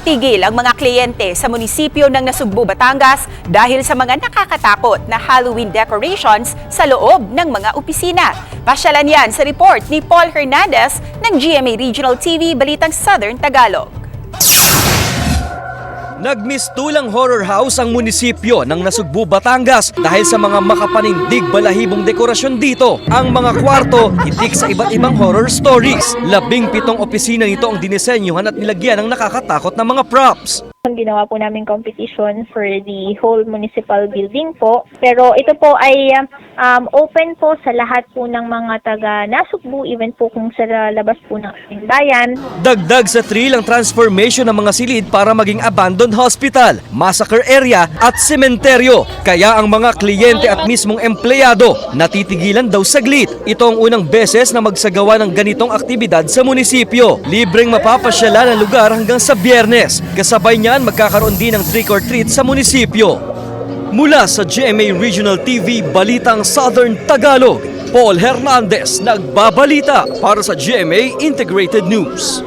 Napatigil ang mga kliyente sa munisipyo ng Nasugbu, Batangas dahil sa mga nakakatakot na Halloween decorations sa loob ng mga opisina. Pasyalan yan sa report ni Paul Hernandez ng GMA Regional TV Balitang Southern Tagalog. Nagmistulang horror house ang munisipyo ng Nasugbu, Batangas dahil sa mga makapanindig balahibong dekorasyon dito. Ang mga kwarto, hitik sa iba't ibang horror stories. 17 opisina nito ang dinisenyuhan at nilagyan ng nakakatakot na mga props. Ginawa po namin competition for the whole municipal building po. Pero ito po ay open po sa lahat po ng mga taga Nasugbu, even po kung sa labas po ng ating bayan. Dagdag sa thrill ang transformation ng mga silid para maging abandoned hospital, massacre area at sementeryo. Kaya ang mga kliyente at mismong empleyado natitigilan daw saglit. Ito ang unang beses na magsagawa ng ganitong aktibidad sa munisipyo. Libreng mapapasyalan ang lugar hanggang sa Biyernes. Kasabay niyan magkakaroon din ng trick or treat sa munisipyo. Mula sa GMA Regional TV Balitang Southern Tagalog, Paul Hernandez nagbabalita para sa GMA Integrated News.